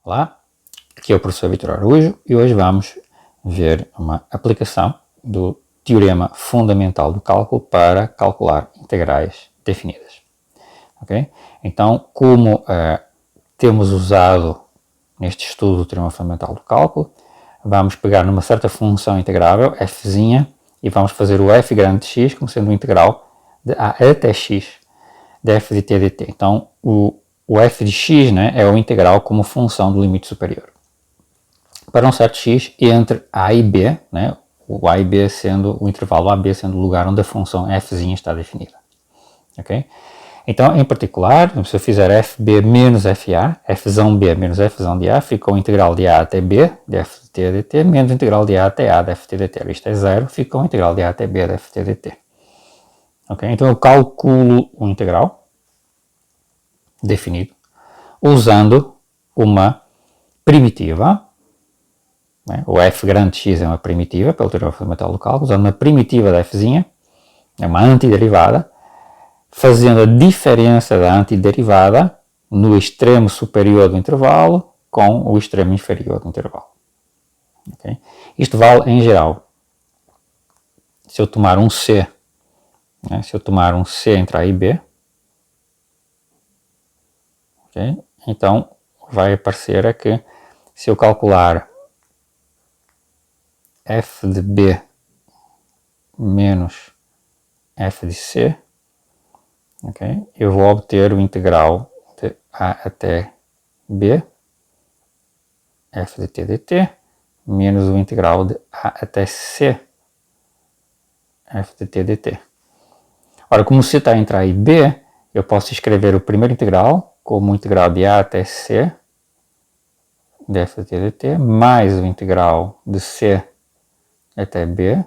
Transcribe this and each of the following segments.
Olá, aqui é o professor Vitor Araújo e hoje vamos ver uma aplicação do teorema fundamental do cálculo para calcular integrais definidas. Okay? Então, como temos usado neste estudo do teorema fundamental do cálculo, vamos pegar numa certa função integrável, f', e vamos fazer o f grande de x como sendo o integral de a até x de f de t dt. Então, o f de x, né, é o integral como função do limite superior para um certo x entre a e b, né, o a e b sendo o intervalo AB sendo o lugar onde a função f' está definida. Okay? Então, em particular, se eu fizer fb menos fa, f'b menos f'A de a, fica o integral de a até b de f de t dt menos o integral de a até a de f de t dt. Isto é zero, fica o integral de a até b de f de dt. Okay? Então, eu calculo o integral definido usando uma primitiva, né? O f grande de x é uma primitiva, pelo teorema fundamental do cálculo, usando uma primitiva da f', é uma antiderivada, fazendo a diferença da antiderivada no extremo superior do intervalo com o extremo inferior do intervalo. Okay? Isto vale em geral. Se eu tomar um C, né? Se eu tomar um C entre A e B, okay? Então vai aparecer é que se eu calcular f de B menos f de C, okay, eu vou obter o integral de A até B f de t dt menos o integral de A até C f de t dt. Ora, como C está entre A e B, eu posso escrever o primeiro integral como o integral de A até C de f de t dt mais o integral de C até B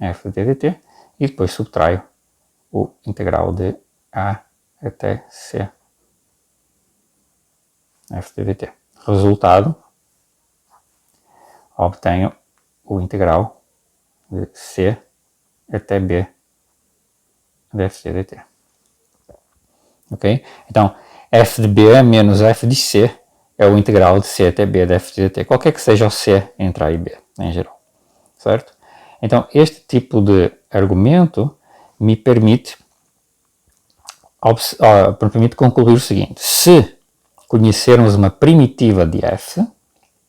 f de t dt e depois subtraio o integral de A até C f de dt. Resultado, obtenho o integral de C até B de f de dt. Ok? Então, f de B menos f de C é o integral de C até B de f de dt, qualquer que seja o C entre A e B, em geral. Certo? Então, este tipo de argumento me permite concluir o seguinte: se conhecermos uma primitiva de f,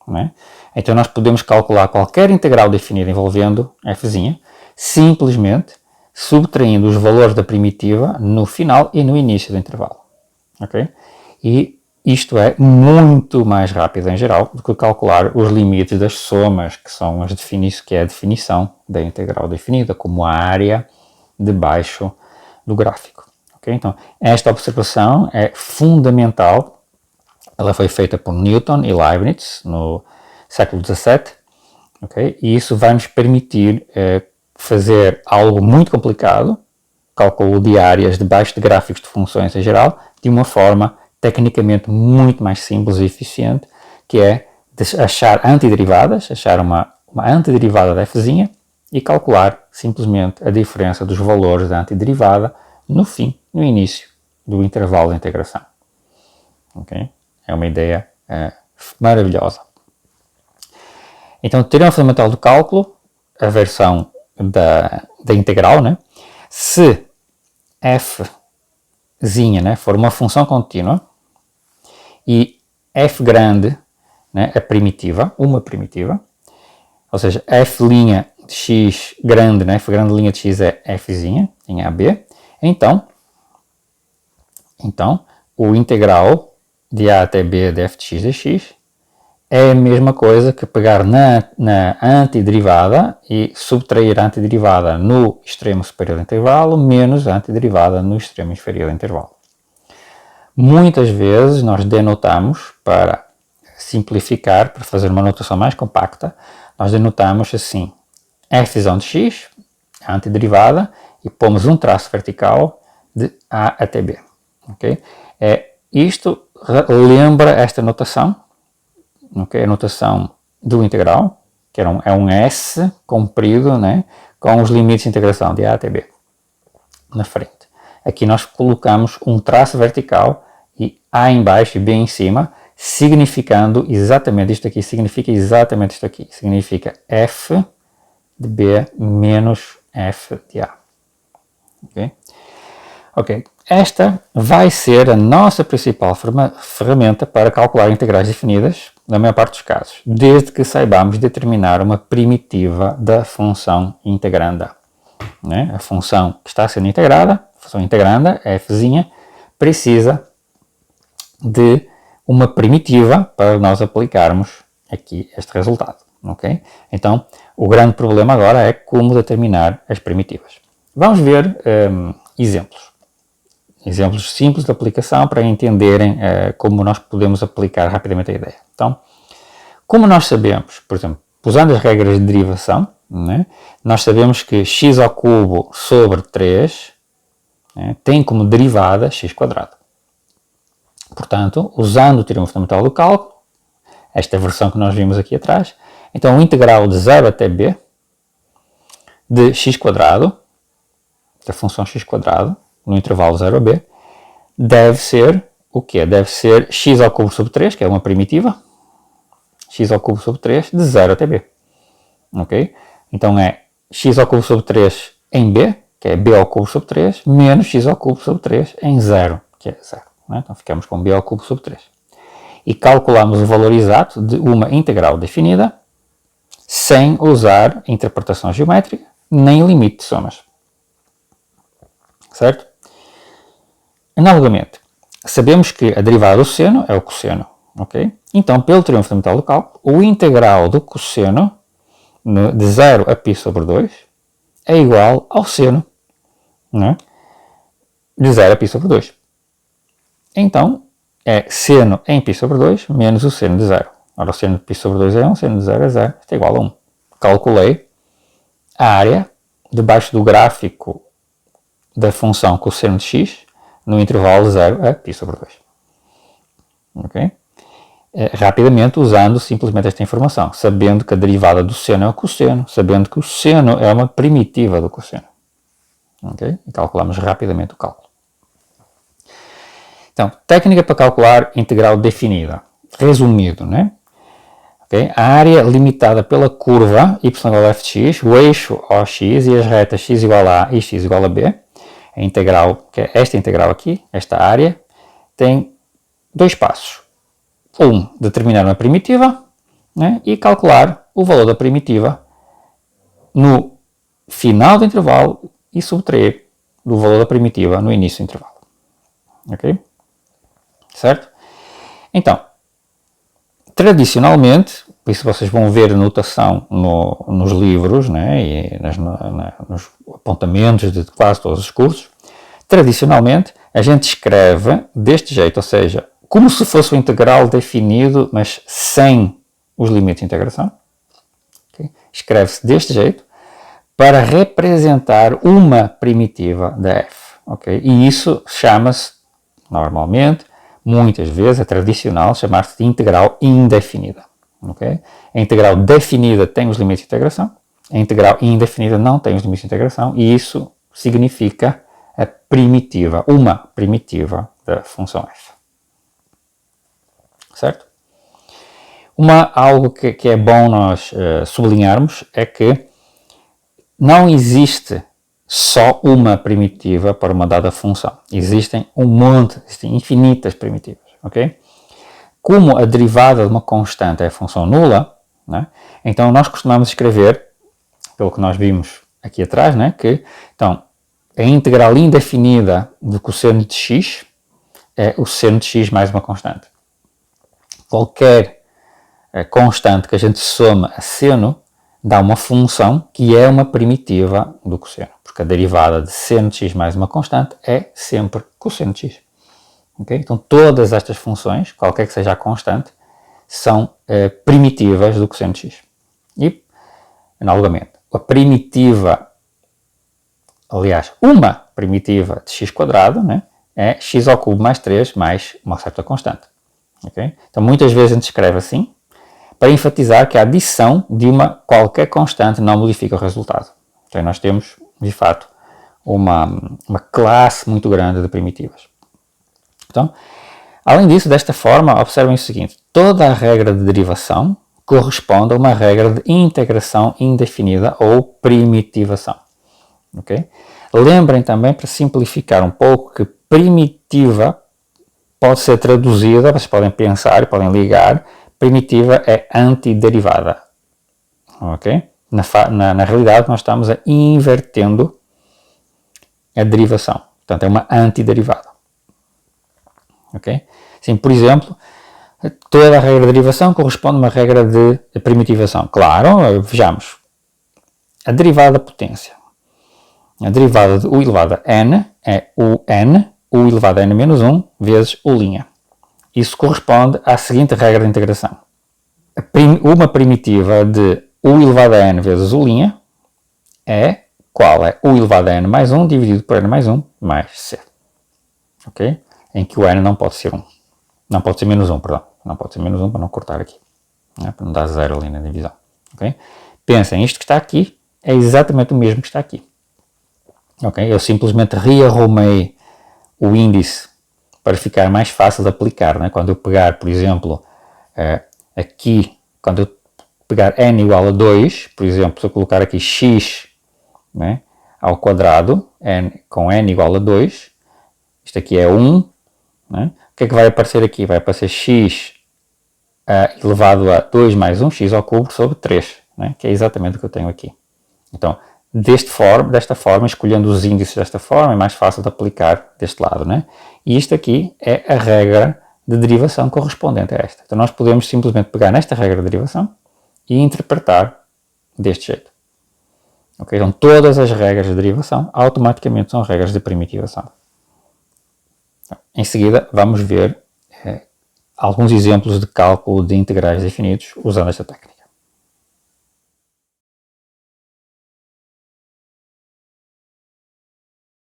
né, então nós podemos calcular qualquer integral definida envolvendo f', simplesmente subtraindo os valores da primitiva no final e no início do intervalo. Okay? E isto é muito mais rápido em geral do que calcular os limites das somas, que é a definição da integral definida, como a área debaixo do gráfico. Okay? Então, esta observação é fundamental. Ela foi feita por Newton e Leibniz no século XVII. Okay? E isso vai nos permitir fazer algo muito complicado, cálculo de áreas debaixo de gráficos de funções em geral, de uma forma tecnicamente muito mais simples e eficiente, que é de achar antiderivadas, achar uma antiderivada da f' e calcular simplesmente a diferença dos valores da antiderivada no início do intervalo de integração. Okay? É uma ideia maravilhosa. Então, o teorema fundamental do cálculo, a versão da integral, né? Se f', né, for uma função contínua e f grande, né, é primitiva, uma primitiva, ou seja, f' de x grande, né, f grande linha de x é f' em AB, então o integral de a até b de f de x de x é a mesma coisa que pegar na antiderivada e subtrair a antiderivada no extremo superior do intervalo menos a antiderivada no extremo inferior do intervalo. Muitas vezes nós denotamos, para simplificar, para fazer uma notação mais compacta, nós denotamos assim, f' de x, a antiderivada, e pomos um traço vertical de a até b. Okay? Isto lembra esta notação, okay? A notação do integral, que é um S comprido, né, com os limites de integração de a até b na frente. Aqui nós colocamos um traço vertical e a em baixo e b em cima, significando exatamente isto aqui, significa exatamente isto aqui, significa f de B menos f de A. Ok? Ok, esta vai ser a nossa principal ferramenta para calcular integrais definidas, na maior parte dos casos, desde que saibamos determinar uma primitiva da função integranda. Né? A função que está sendo integrada, a função integranda, f', precisa de uma primitiva para nós aplicarmos aqui este resultado. Okay? Então, o grande problema agora é como determinar as primitivas. Vamos ver exemplos. Exemplos simples de aplicação para entenderem como nós podemos aplicar rapidamente a ideia. Então, como nós sabemos, por exemplo, usando as regras de derivação, né, nós sabemos que x ao cubo sobre 3 tem como derivada x quadrado. Portanto, usando o teorema fundamental do cálculo, esta versão que nós vimos aqui atrás, então o integral de 0 até b de x quadrado, da função x quadrado, no intervalo 0 a b, deve ser o quê? Deve ser x ao cubo sobre 3, que é uma primitiva, x ao cubo sobre 3 de 0 até b. Ok? Então é x ao cubo sobre 3 em b, que é b ao cubo sobre 3, menos x ao cubo sobre 3 em 0, que é 0. Né? Então ficamos com b ao cubo sobre 3. E calculamos o valor exato de uma integral definida sem usar interpretação geométrica nem limite de somas. Certo? Analogamente, sabemos que a derivada do seno é o cosseno. Okay? Então, pelo teorema fundamental do cálculo, o integral do cosseno de 0 a π sobre 2 é igual ao seno, né, de 0 a π sobre 2. Então, é seno em π sobre 2 menos o seno de 0. Ora, o seno de π sobre 2 é 1, o seno de 0 é 0, isto é igual a 1. Calculei a área debaixo do gráfico da função cosseno de x no intervalo de 0 a π sobre 2. Ok? Rapidamente usando simplesmente esta informação, sabendo que a derivada do seno é o cosseno, sabendo que o seno é uma primitiva do cosseno. Okay? E calculamos rapidamente o cálculo. Então, técnica para calcular integral definida. Resumido, né? Okay? A área limitada pela curva y igual a f de x, o eixo OX e as retas x igual a A e x igual a B, a integral, que é esta integral aqui, esta área, tem dois passos. Determinar uma primitiva, né, e calcular o valor da primitiva no final do intervalo e subtrair do valor da primitiva no início do intervalo. Ok? Certo? Então, tradicionalmente, por isso vocês vão ver a notação nos livros, né, e nos apontamentos de quase todos os cursos, tradicionalmente a gente escreve deste jeito, ou seja, como se fosse um integral definido, mas sem os limites de integração. Okay? Escreve-se deste jeito para representar uma primitiva da f. Okay? E isso chama-se, normalmente, muitas vezes, é tradicional, chamar-se de integral indefinida. Okay? A integral definida tem os limites de integração, a integral indefinida não tem os limites de integração, e isso significa a primitiva, uma primitiva da função f. Certo? Algo que é bom nós sublinharmos é que não existe só uma primitiva para uma dada função. Existem existem infinitas primitivas. Okay? Como a derivada de uma constante é a função nula, né, então nós costumamos escrever, pelo que nós vimos aqui atrás, né, que então, a integral indefinida do cosseno de x é o seno de x mais uma constante. Qualquer constante que a gente soma a seno dá uma função que é uma primitiva do cosseno, porque a derivada de seno de x mais uma constante é sempre cosseno de x. Okay? Então todas estas funções, qualquer que seja a constante, são primitivas do cosseno de x. E, analogamente, a primitiva, aliás, uma primitiva de x quadrado, né, é x ao cubo mais 3 mais uma certa constante. Okay? Então muitas vezes a gente escreve assim, para enfatizar que a adição de uma qualquer constante não modifica o resultado. Então nós temos, de fato, uma classe muito grande de primitivas. Então, Além disso, desta forma, observem o seguinte: toda a regra de derivação corresponde a uma regra de integração indefinida ou primitivação. Okay? Lembrem também, para simplificar um pouco, que primitiva pode ser traduzida, vocês podem pensar e podem ligar, primitiva é antiderivada. Okay? Na realidade, nós estamos invertendo a derivação. Portanto, é uma antiderivada. Okay? Sim, por exemplo, toda a regra de derivação corresponde a uma regra de primitivação. Claro, vejamos. A derivada da potência. A derivada de u elevado a n é u elevado a n menos 1 vezes u'. Isso corresponde à seguinte regra de integração. Uma primitiva de u elevado a n vezes u' é qual? É u elevado a n mais 1 dividido por n mais 1 mais c. Ok? Em que o n não pode ser 1. Não pode ser menos 1, perdão. Não pode ser menos 1 para não cortar aqui. Para não dar 0 ali na divisão. Ok? Pensem, isto que está aqui é exatamente o mesmo que está aqui. Ok? Eu simplesmente rearrumei o índice para ficar mais fácil de aplicar. Né? Quando eu pegar, por exemplo, aqui, quando eu pegar n igual a 2, por exemplo, se eu colocar aqui x, né, ao quadrado, com n igual a 2, isto aqui é 1, né? O que é que vai aparecer aqui? Vai aparecer x elevado a 2 mais 1, x ao cubo sobre 3, né? Que é exatamente o que eu tenho aqui. Então, desta forma, escolhendo os índices desta forma, é mais fácil de aplicar deste lado, né? E isto aqui é a regra de derivação correspondente a esta. Então, nós podemos simplesmente pegar nesta regra de derivação e interpretar deste jeito. Okay? Então, todas as regras de derivação automaticamente são regras de primitivação. Em seguida, vamos ver alguns exemplos de cálculo de integrais definidos usando esta técnica.